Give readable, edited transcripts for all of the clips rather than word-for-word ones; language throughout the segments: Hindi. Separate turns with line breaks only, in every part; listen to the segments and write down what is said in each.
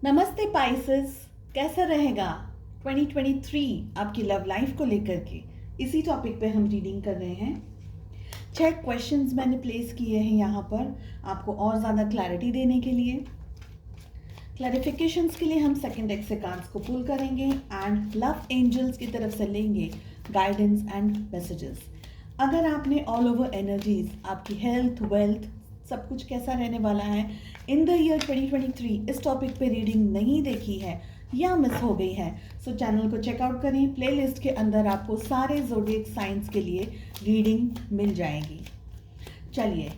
नमस्ते पाइसेस, कैसा रहेगा 2023 आपकी लव लाइफ को लेकर के। इसी टॉपिक पे हम रीडिंग कर रहे हैं। 6 क्वेश्चंस मैंने प्लेस किए हैं यहाँ पर आपको और ज़्यादा क्लैरिटी देने के लिए। क्लैरिफिकेशंस के लिए हम सेकंड डेक से कार्ड्स को पुल करेंगे एंड लव एंजल्स की तरफ से लेंगे गाइडेंस एंड मैसेजेस। अगर आपने ऑल ओवर एनर्जीज, आपकी हेल्थ, वेल्थ, सब कुछ कैसा रहने वाला है इन द ईयर 2023 इस टॉपिक पे रीडिंग नहीं देखी है या मिस हो गई है, सो चैनल को चेकआउट करें। प्लेलिस्ट के अंदर आपको सारे ज़ोडिएक साइंस के लिए रीडिंग मिल जाएगी। चलिए,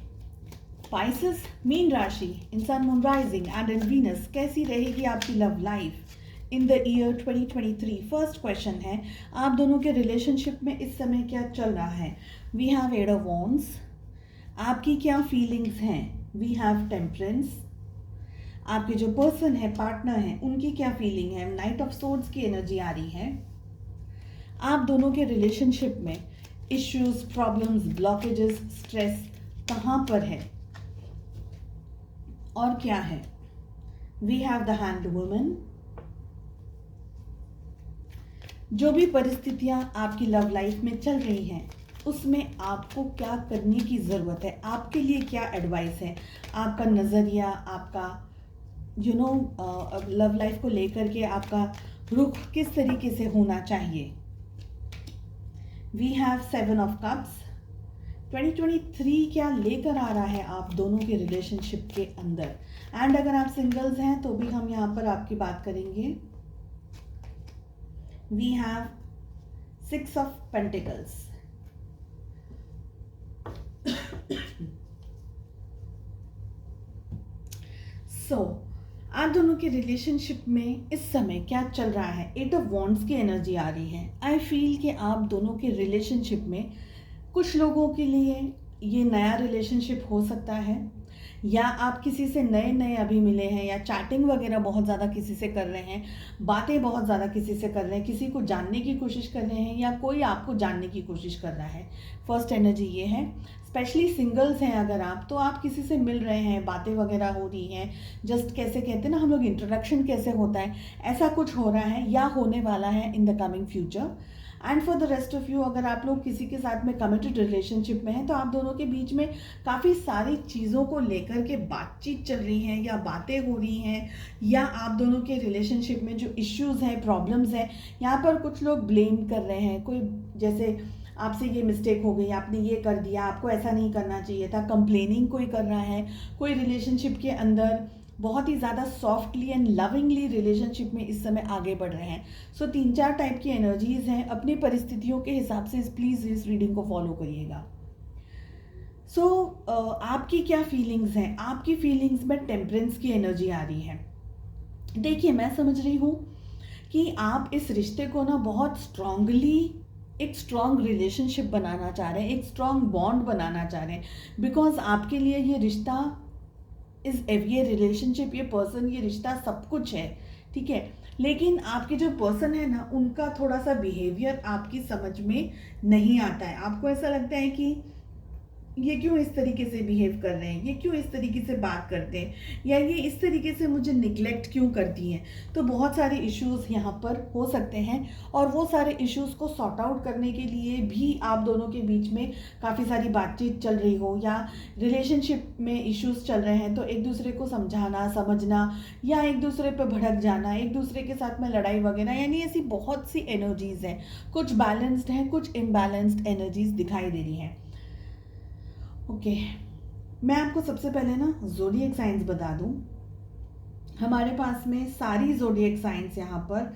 पाइसेस मीन राशि in sun, moon rising and in Venus, कैसी रहेगी आपकी love life in the year 2023। First question है, आप दोनों के रिलेशनशिप में इस समय क्या चल रहा है। We have eight of wands, आपकी क्या फीलिंग्स हैं। वी हैव टेम्परेंस, आपके जो पर्सन है, पार्टनर है, उनकी क्या फीलिंग है। नाइट ऑफ सोर्ड्स की एनर्जी आ रही है। आप दोनों के रिलेशनशिप में इश्यूज, प्रॉब्लम्स, ब्लॉकेजेस, स्ट्रेस कहाँ पर है और क्या है। We have the hand woman, जो भी परिस्थितियां आपकी लव लाइफ में चल रही हैं उसमें आपको क्या करने की ज़रूरत है, आपके लिए क्या एडवाइस है, आपका नज़रिया, आपका लव लाइफ को लेकर के आपका रुख किस तरीके से होना चाहिए। वी हैव 7 ऑफ कप्स, 2023 क्या लेकर आ रहा है आप दोनों के रिलेशनशिप के अंदर। एंड अगर आप सिंगल्स हैं तो भी हम यहाँ पर आपकी बात करेंगे। वी हैव 6 ऑफ पेंटिकल्स, आप दोनों के रिलेशनशिप में इस समय क्या चल रहा है। 8 ऑफ वॉन्ड्स की एनर्जी आ रही है। आई फील कि आप दोनों के रिलेशनशिप में कुछ लोगों के लिए ये नया रिलेशनशिप हो सकता है, या आप किसी से नए नए अभी मिले हैं, या चैटिंग वगैरह बहुत ज़्यादा किसी से कर रहे हैं, बातें बहुत ज़्यादा किसी से कर रहे हैं, किसी को जानने की कोशिश कर रहे हैं, या कोई आपको जानने की कोशिश कर रहा है। फर्स्ट एनर्जी ये है। स्पेशली सिंगल्स हैं अगर आप, तो आप किसी से मिल रहे हैं, बातें वगैरह हो रही हैं, जस्ट कैसे कहते हैं ना हम लोग, इंट्रोडक्शन कैसे होता है, ऐसा कुछ हो रहा है या होने वाला है in the coming future. And for the rest of you, अगर आप लोग किसी के साथ में कमिटेड रिलेशनशिप में हैं तो आप दोनों के बीच में काफ़ी सारी चीज़ों को लेकर के बातचीत चल रही है, या बातें हो रही हैं, या आप दोनों के रिलेशनशिप में जो इश्यूज़ हैं, प्रॉब्लम्स हैं, यहाँ पर कुछ लोग ब्लेम कर रहे हैं। कोई जैसे आपसे ये मिस्टेक हो गई, आपने ये कर दिया, आपको ऐसा नहीं करना चाहिए था, कंप्लेनिंग कोई कर रहा है। कोई रिलेशनशिप के अंदर बहुत ही ज़्यादा सॉफ्टली एंड लविंगली रिलेशनशिप में इस समय आगे बढ़ रहे हैं। सो 3-4 टाइप की एनर्जीज हैं। अपनी परिस्थितियों के हिसाब से प्लीज़ इस रीडिंग को फॉलो करिएगा। सो आपकी क्या फीलिंग्स हैं। आपकी फीलिंग्स में टेम्परेंस की एनर्जी आ रही है। देखिए, मैं समझ रही हूँ कि आप इस रिश्ते को ना बहुत स्ट्रांगली एक स्ट्रॉन्ग रिलेशनशिप बनाना चाह रहे हैं, एक स्ट्रॉन्ग बॉन्ड बनाना चाह रहे हैं, बिकॉज आपके लिए ये रिश्ता ये रिलेशनशिप, ये पर्सन, ये रिश्ता सब कुछ है, ठीक है। लेकिन आपके जो पर्सन है ना, उनका थोड़ा सा बिहेवियर आपकी समझ में नहीं आता है। आपको ऐसा लगता है कि ये क्यों इस तरीके से बिहेव कर रहे हैं, ये क्यों इस तरीके से बात करते हैं, या ये इस तरीके से मुझे निगलेक्ट क्यों करती हैं। तो बहुत सारे इश्यूज यहाँ पर हो सकते हैं, और वो सारे इश्यूज को सॉर्ट आउट करने के लिए भी आप दोनों के बीच में काफ़ी सारी बातचीत चल रही हो, या रिलेशनशिप में इश्यूज चल रहे हैं तो एक दूसरे को समझाना, समझना, या एक दूसरे पर भड़क जाना, एक दूसरे के साथ में लड़ाई वगैरह, यानी ऐसी बहुत सी एनर्जीज हैं। कुछ बैलेंस्ड हैं, कुछ इम्बैलेंस्ड एनर्जीज दिखाई दे रही हैं। ओके, मैं आपको सबसे पहले ना ज़ोडिएक साइंस बता दूं। हमारे पास में सारी ज़ोडिएक साइंस यहाँ पर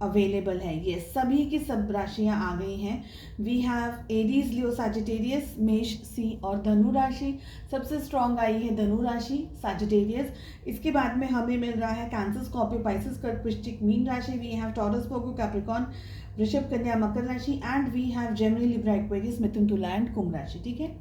अवेलेबल है। ये सभी की सब राशियाँ आ गई हैं। We have Aries, Leo, Sagittarius, मेष, सिंह और धनु राशि। सबसे स्ट्रॉन्ग आई है धनु राशि, सैजिटेरियस। इसके बाद में हमें मिल रहा है कैंसर, स्कॉर्पियो, पाइसेस, कर्क, वृश्चिक, मीन राशि। We have Taurus, Virgo, Capricorn, वृषभ, कन्या, मकर राशि। And we have Gemini, Libra, Aquarius, मिथुन, तुला एंड कुंभ राशि, ठीक है।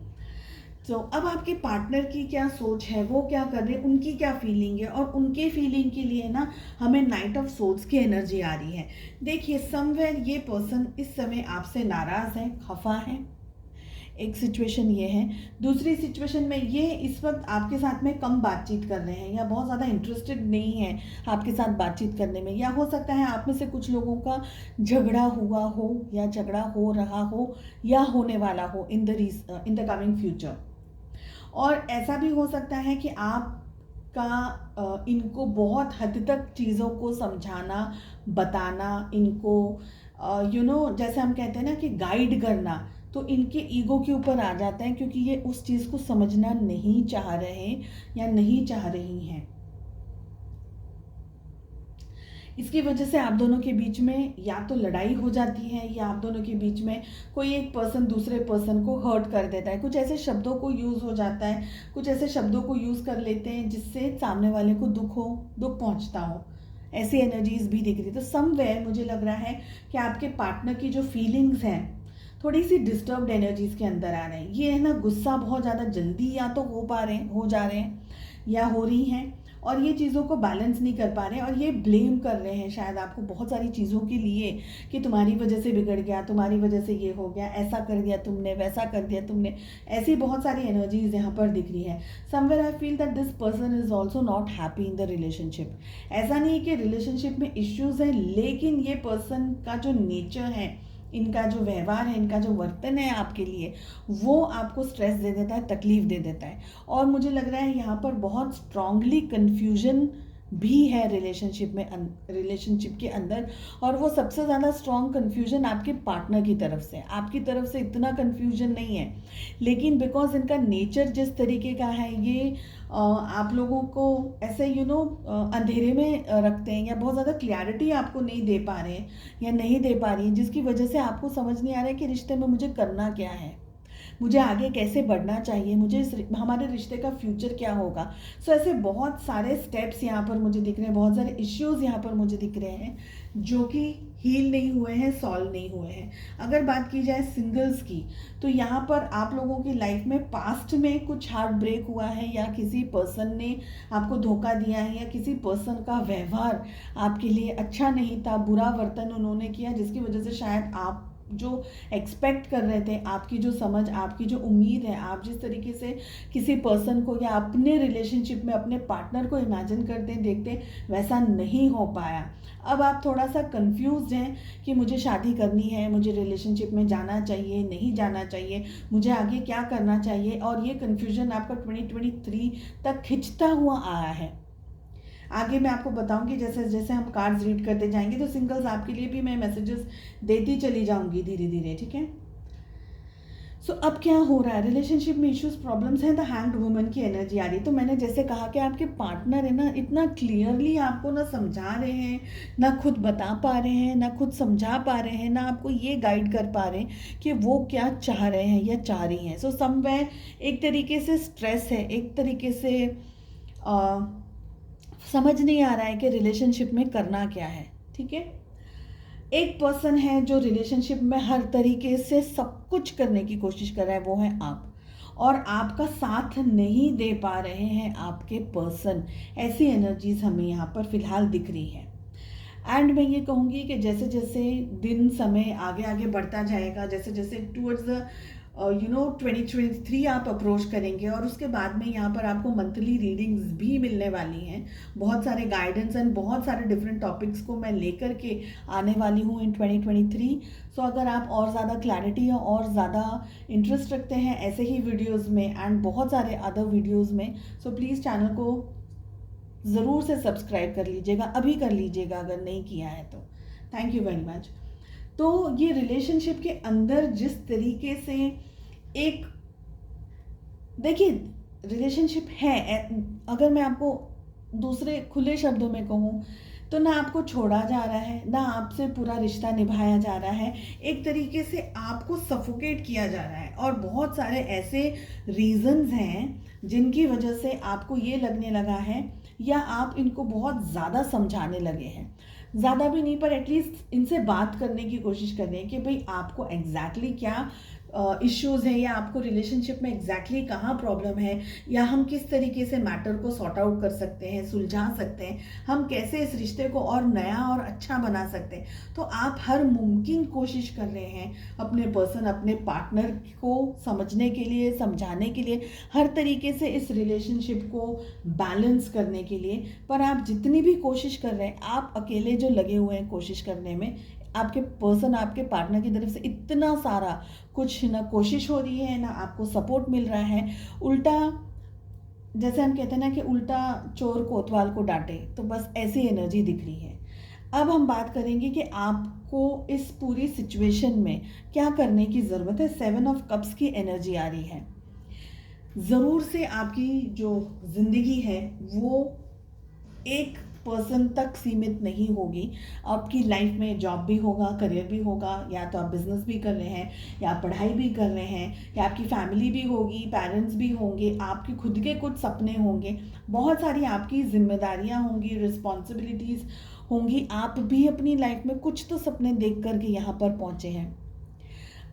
तो अब आपके पार्टनर की क्या सोच है, वो क्या कर रहे हैं, उनकी क्या फीलिंग है, और उनके फीलिंग के लिए ना हमें नाइट ऑफ सोर्ड्स की एनर्जी आ रही है। देखिए, समवेयर ये पर्सन इस समय आपसे नाराज़ है, खफा है, एक सिचुएशन ये है। दूसरी सिचुएशन में ये इस वक्त आपके साथ में कम बातचीत कर रहे हैं या बहुत ज़्यादा इंटरेस्टेड नहीं है आपके साथ बातचीत करने में, या हो सकता है आप में से कुछ लोगों का झगड़ा हुआ हो या झगड़ा हो रहा हो या होने वाला हो इन द कमिंग फ्यूचर। और ऐसा भी हो सकता है कि आपका इनको बहुत हद तक चीज़ों को समझाना, बताना, इनको जैसे हम कहते हैं ना कि गाइड करना, तो इनके ईगो के ऊपर आ जाता है, क्योंकि ये उस चीज़ को समझना नहीं चाह रहे या नहीं चाह रही हैं। इसकी वजह से आप दोनों के बीच में या तो लड़ाई हो जाती है, या आप दोनों के बीच में कोई एक पर्सन दूसरे पर्सन को हर्ट कर देता है। कुछ ऐसे शब्दों को यूज़ हो जाता है, कुछ ऐसे शब्दों को यूज़ कर लेते हैं जिससे सामने वाले को दुख पहुंचता हो। ऐसी एनर्जीज भी दिख रही। तो समवेयर मुझे लग रहा है कि आपके पार्टनर की जो फीलिंग्स हैं थोड़ी सी डिस्टर्ब्ड एनर्जीज के अंदर आ रहे हैं। ये है ना, गुस्सा बहुत ज़्यादा जल्दी या तो हो जा रहे हैं या हो रही हैं, और ये चीज़ों को बैलेंस नहीं कर पा रहे हैं, और ये ब्लेम कर रहे हैं शायद आपको बहुत सारी चीज़ों के लिए कि तुम्हारी वजह से बिगड़ गया, तुम्हारी वजह से ये हो गया, ऐसा कर दिया तुमने, वैसा कर दिया तुमने। ऐसी बहुत सारी एनर्जीज यहाँ पर दिख रही है। Somewhere I feel that this person is also not happy in the relationship. ऐसा नहीं कि रिलेशनशिप में इश्यूज हैं, लेकिन ये पर्सन का जो नेचर है, इनका जो व्यवहार है, इनका जो वर्तन है आपके लिए, वो आपको स्ट्रेस दे देता है, तकलीफ दे देता है। और मुझे लग रहा है यहाँ पर बहुत स्ट्रांगली कन्फ्यूजन भी है रिलेशनशिप के अंदर, और वो सबसे ज़्यादा स्ट्रॉन्ग कन्फ्यूजन आपके पार्टनर की तरफ से। आपकी तरफ से इतना कन्फ्यूजन नहीं है, लेकिन बिकॉज इनका नेचर जिस तरीके का है, ये आप लोगों को ऐसे अंधेरे में रखते हैं, या बहुत ज़्यादा क्लैरिटी आपको नहीं दे पा रहे हैं या नहीं दे पा रही है, जिसकी वजह से आपको समझ नहीं आ रहा है कि रिश्ते में मुझे करना क्या है, मुझे आगे कैसे बढ़ना चाहिए, मुझे हमारे रिश्ते का फ्यूचर क्या होगा। सो ऐसे बहुत सारे स्टेप्स यहाँ पर मुझे दिख रहे हैं, बहुत सारे इश्यूज यहाँ पर मुझे दिख रहे हैं जो कि हील नहीं हुए हैं, सॉल्व नहीं हुए हैं। अगर बात की जाए सिंगल्स की, तो यहाँ पर आप लोगों की लाइफ में पास्ट में कुछ हार्ट ब्रेक हुआ है, या किसी पर्सन ने आपको धोखा दिया है, या किसी पर्सन का व्यवहार आपके लिए अच्छा नहीं था, बुरा वर्तन उन्होंने किया, जिसकी वजह से शायद आप जो एक्सपेक्ट कर रहे थे, आपकी जो समझ, आपकी जो उम्मीद है, आप जिस तरीके से किसी पर्सन को या अपने रिलेशनशिप में अपने पार्टनर को इमेजिन करते देखते, वैसा नहीं हो पाया। अब आप थोड़ा सा कंफ्यूज्ड हैं कि मुझे शादी करनी है, मुझे रिलेशनशिप में जाना चाहिए, नहीं जाना चाहिए, मुझे आगे क्या करना चाहिए, और ये कन्फ्यूजन आपका 2023 तक खिंचता हुआ आया है। आगे मैं आपको बताऊंगी, जैसे जैसे हम कार्ड्स रीड करते जाएंगे, तो सिंगल्स आपके लिए भी मैं मैसेजेस देती चली जाऊंगी धीरे धीरे, ठीक है। सो अब क्या हो रहा है, रिलेशनशिप में इश्यूज, प्रॉब्लम्स हैं, द हैंग्ड वुमन की एनर्जी आ रही है। तो मैंने जैसे कहा कि आपके पार्टनर है ना, इतना क्लियरली आपको ना समझा रहे हैं, ना खुद बता पा रहे हैं, ना खुद समझा पा रहे हैं, ना आपको ये गाइड कर पा रहे हैं कि वो क्या चाह रहे हैं या चाह रही हैं। सो समवेयर एक तरीके से स्ट्रेस है, एक तरीके से समझ नहीं आ रहा है कि रिलेशनशिप में करना क्या है, ठीक है। एक पर्सन है जो रिलेशनशिप में हर तरीके से सब कुछ करने की कोशिश कर रहा है, वो है आप, और आपका साथ नहीं दे पा रहे हैं आपके पर्सन। ऐसी एनर्जीज हमें यहाँ पर फिलहाल दिख रही है। एंड मैं ये कहूँगी कि जैसे जैसे दिन समय आगे आगे बढ़ता जाएगा, जैसे जैसे टूवर्ड्स द 2023 आप अप्रोच करेंगे, और उसके बाद में यहाँ पर आपको मंथली रीडिंग्स भी मिलने वाली हैं, बहुत सारे गाइडेंस एंड बहुत सारे डिफरेंट टॉपिक्स को मैं लेकर के आने वाली हूँ इन 2023। सो अगर आप और ज़्यादा क्लैरिटी और ज़्यादा इंटरेस्ट रखते हैं ऐसे ही वीडियोज़ में एंड बहुत सारे अदर वीडियोज़ में, सो प्लीज़ चैनल को ज़रूर से सब्सक्राइब कर लीजिएगा, अभी कर लीजिएगा अगर नहीं किया है तो। Thank you very much. तो ये रिलेशनशिप के अंदर जिस तरीके से एक, देखिए रिलेशनशिप है, अगर मैं आपको दूसरे खुले शब्दों में कहूँ तो ना आपको छोड़ा जा रहा है, ना आपसे पूरा रिश्ता निभाया जा रहा है, एक तरीके से आपको सफोकेट किया जा रहा है। और बहुत सारे ऐसे रीजंस हैं जिनकी वजह से आपको ये लगने लगा है, या आप इनको बहुत ज़्यादा समझाने लगे हैं, ज़्यादा भी नहीं पर एटलीस्ट इनसे बात करने की कोशिश कर रहे हैं कि भाई आपको एग्जैक्टली क्या इश्यूज़ हैं, या आपको रिलेशनशिप में एग्जैक्टली कहाँ प्रॉब्लम है, या हम किस तरीके से मैटर को सॉर्ट आउट कर सकते हैं, सुलझा सकते हैं, हम कैसे इस रिश्ते को और नया और अच्छा बना सकते हैं। तो आप हर मुमकिन कोशिश कर रहे हैं अपने पार्टनर को समझने के लिए, समझाने के लिए, हर तरीके से इस रिलेशनशिप को बैलेंस करने के लिए। पर आप जितनी भी कोशिश कर रहे हैं, आप अकेले जो लगे हुए हैं कोशिश करने में, आपके पार्टनर की तरफ से इतना सारा कुछ ना कोशिश हो रही है, ना आपको सपोर्ट मिल रहा है। उल्टा, जैसे हम कहते हैं ना कि उल्टा चोर कोतवाल को डांटे, तो बस ऐसी एनर्जी दिख रही है। अब हम बात करेंगे कि आपको इस पूरी सिचुएशन में क्या करने की ज़रूरत है। 7 ऑफ कप्स की एनर्जी आ रही है। ज़रूर से आपकी जो ज़िंदगी है वो एक पर्सन तक सीमित नहीं होगी। आपकी लाइफ में जॉब भी होगा, करियर भी होगा, या तो आप बिजनेस भी कर रहे हैं, या आप पढ़ाई भी कर रहे हैं, या आपकी फैमिली भी होगी, पेरेंट्स भी होंगे, आपके खुद के कुछ सपने होंगे, बहुत सारी आपकी जिम्मेदारियां होंगी, रिस्पॉन्सिबिलिटीज़ होंगी। आप भी अपनी लाइफ में कुछ तो सपने देख करके यहाँ पर पहुँचे हैं।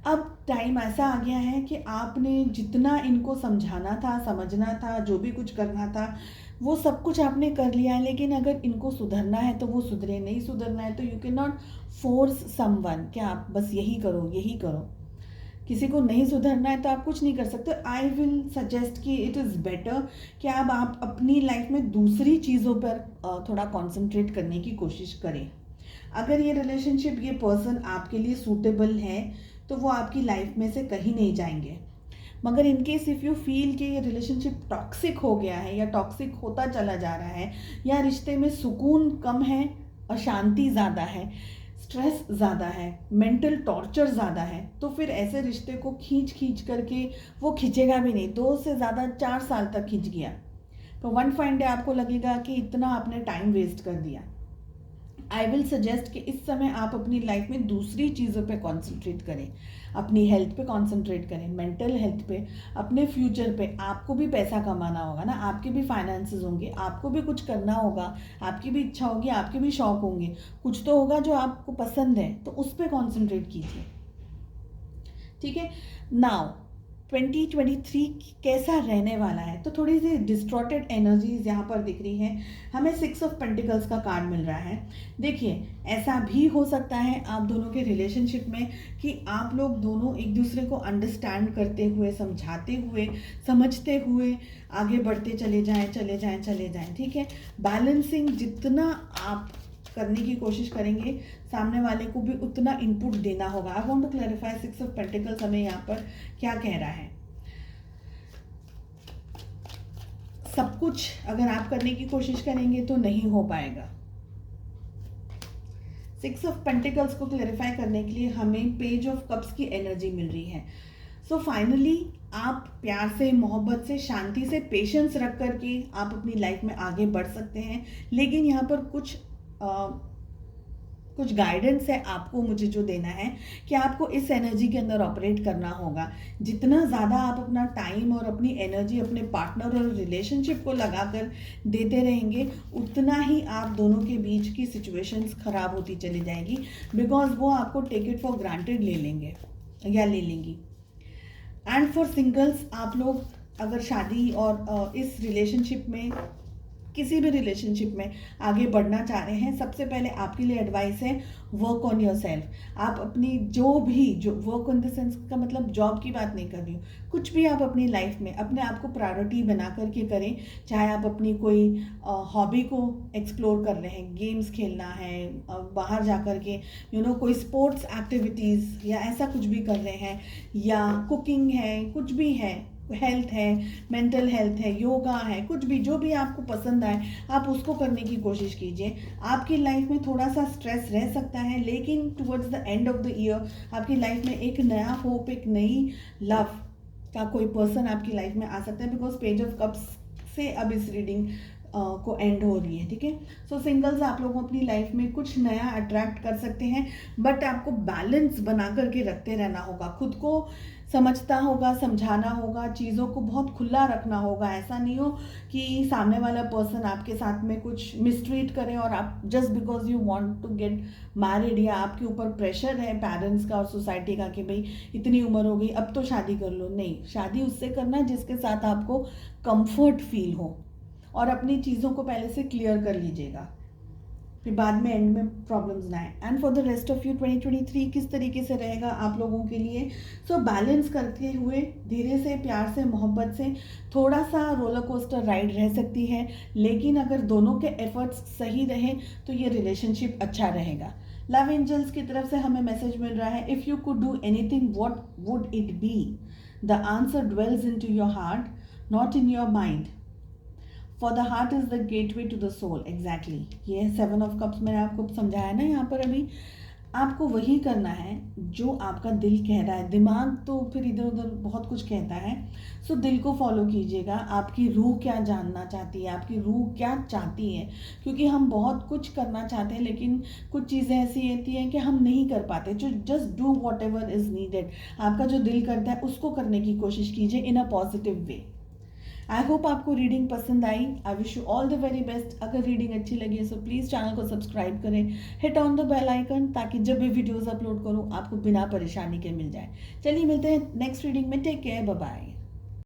अब टाइम ऐसा आ गया है कि आपने जितना इनको समझाना था, समझना था, जो भी कुछ करना था, वो सब कुछ आपने कर लिया है। लेकिन अगर इनको सुधरना है तो वो सुधरे, नहीं सुधरना है तो you can not force someone कि आप बस यही करो यही करो। किसी को नहीं सुधरना है तो आप कुछ नहीं कर सकते। आई विल सजेस्ट कि इट इज़ बेटर कि अब आप अपनी लाइफ में दूसरी चीज़ों पर थोड़ा कॉन्सेंट्रेट करने की कोशिश करें। अगर ये रिलेशनशिप, ये पर्सन आपके लिए सूटेबल है तो वो आपकी लाइफ में से कहीं नहीं जाएंगे। मगर in case if you feel कि ये रिलेशनशिप टॉक्सिक हो गया है, या टॉक्सिक होता चला जा रहा है, या रिश्ते में सुकून कम है, अशांति ज़्यादा है, स्ट्रेस ज़्यादा है, मेंटल टॉर्चर ज़्यादा है, तो फिर ऐसे रिश्ते को खींच खींच करके वो खींचेगा भी नहीं। 2 से ज़्यादा 4 साल तक खींच गया तो वन फाइन डे आपको लगेगा कि इतना आपने टाइम वेस्ट कर दिया। आई विल सजेस्ट कि इस समय आप अपनी लाइफ में दूसरी चीज़ों पे कॉन्सेंट्रेट करें, अपनी हेल्थ पे कॉन्सेंट्रेट करें, मेंटल हेल्थ पे, अपने फ्यूचर पे। आपको भी पैसा कमाना होगा ना, आपके भी फाइनेंसेस होंगे, आपको भी कुछ करना होगा, आपकी भी इच्छा होगी, आपके भी शौक होंगे, कुछ तो होगा जो आपको पसंद है, तो उस पर कॉन्सेंट्रेट कीजिए। ठीक है। नाउ 2023 कैसा रहने वाला है, तो थोड़ी सी डिस्ट्रॉटेड एनर्जीज यहाँ पर दिख रही हैं। हमें 6 ऑफ पेंटिकल्स का कार्ड मिल रहा है। देखिए, ऐसा भी हो सकता है आप दोनों के रिलेशनशिप में कि आप लोग दोनों एक दूसरे को अंडरस्टैंड करते हुए, समझाते हुए, समझते हुए आगे बढ़ते चले जाएं। ठीक है। बैलेंसिंग जितना आप करने की कोशिश करेंगे, सामने वाले को भी उतना इनपुट देना होगा। I want to clarify 6 of pentacles हमें यहाँ पर क्या कह रहा है। सब कुछ अगर आप करने की कोशिश करेंगे तो नहीं हो पाएगा। 6 ऑफ पेंटिकल्स को क्लैरिफाई करने के लिए हमें पेज ऑफ कप्स की एनर्जी मिल रही है। सो फाइनली आप प्यार से, मोहब्बत से, शांति से, पेशेंस रख करके आप अपनी लाइफ में आगे बढ़ सकते हैं। लेकिन यहाँ पर कुछ गाइडेंस है आपको, मुझे जो देना है कि आपको इस एनर्जी के अंदर ऑपरेट करना होगा। जितना ज़्यादा आप अपना टाइम और अपनी एनर्जी अपने पार्टनर और रिलेशनशिप को लगाकर देते रहेंगे, उतना ही आप दोनों के बीच की सिचुएशंस खराब होती चली जाएगी, बिकॉज वो आपको टेक इट फॉर ग्रांटेड ले लेंगे या ले लेंगी। एंड फॉर सिंगल्स, आप लोग अगर शादी और इस रिलेशनशिप में, किसी भी रिलेशनशिप में आगे बढ़ना चाह रहे हैं, सबसे पहले आपके लिए एडवाइस है वर्क ऑन योर सेल्फ। आप अपनी जो वर्क ऑन द सेंस का मतलब जॉब की बात नहीं कर रही हूँ, कुछ भी आप अपनी लाइफ में अपने आप को प्रायोरिटी बना करके करें। चाहे आप अपनी कोई हॉबी को एक्सप्लोर कर रहे हैं, गेम्स खेलना है, बाहर जा कर के कोई स्पोर्ट्स एक्टिविटीज़ या ऐसा कुछ भी कर रहे हैं, या कुकिंग है, कुछ भी है, हेल्थ है, मेंटल हेल्थ है, योगा है, कुछ भी जो भी आपको पसंद आए आप उसको करने की कोशिश कीजिए। आपकी लाइफ में थोड़ा सा स्ट्रेस रह सकता है, लेकिन towards the end of the year आपकी लाइफ में एक नया होप, एक नई लव का कोई पर्सन आपकी लाइफ में आ सकता है। बिकॉज पेज ऑफ कप्स से अब इस रीडिंग को एंड हो रही है, ठीक है। सो सिंगल्स आप लोग अपनी लाइफ में कुछ नया अट्रैक्ट कर सकते हैं, बट आपको बैलेंस बना करके रखते रहना होगा, खुद को समझता होगा, समझाना होगा, चीज़ों को बहुत खुला रखना होगा। ऐसा नहीं हो कि सामने वाला पर्सन आपके साथ में कुछ मिसट्रीट करे और आप just because you want to get married, या आपके ऊपर प्रेशर है पेरेंट्स का और सोसाइटी का कि भाई इतनी उम्र हो गई अब तो शादी कर लो। नहीं, शादी उससे करना जिसके साथ आपको कंफर्ट फील हो, और अपनी चीज़ों को पहले से क्लियर कर लीजिएगा, फिर बाद में एंड में प्रॉब्लम्स ना आए। And for the rest of you 2023 किस तरीके से रहेगा आप लोगों के लिए? सो बैलेंस करते हुए धीरे से, प्यार से, मोहब्बत से, थोड़ा सा रोलर कोस्टर राइड रह सकती है, लेकिन अगर दोनों के एफर्ट्स सही रहे तो ये रिलेशनशिप अच्छा रहेगा। लव एंजल्स की तरफ से हमें मैसेज मिल रहा है, if you could do anything what would it be? The answer dwells into your heart not in your mind, for the heart is the gateway to the soul. Exactly, ये 7 ऑफ कप्स मैंने आपको समझाया ना यहाँ पर। अभी आपको वही करना है जो आपका दिल कह रहा है, दिमाग तो फिर इधर उधर बहुत कुछ कहता है। सो दिल को फॉलो कीजिएगा, आपकी रूह क्या जानना चाहती है, आपकी रूह क्या चाहती है, क्योंकि हम बहुत कुछ करना चाहते हैं लेकिन कुछ चीज़ें ऐसी होती हैं कि हम नहीं कर पाते। जो just do what ever is needed, आपका जो दिल करता है उसको करने की कोशिश कीजिए in a positive way. I hope आपको रीडिंग पसंद आई। I wish you all the very best. अगर रीडिंग अच्छी लगी है सो प्लीज़ चैनल को सब्सक्राइब करें, hit on the bell icon, ताकि जब भी वीडियोस अपलोड करूं आपको बिना परेशानी के मिल जाए। चलिए मिलते हैं नेक्स्ट रीडिंग में। Take care, bye bye.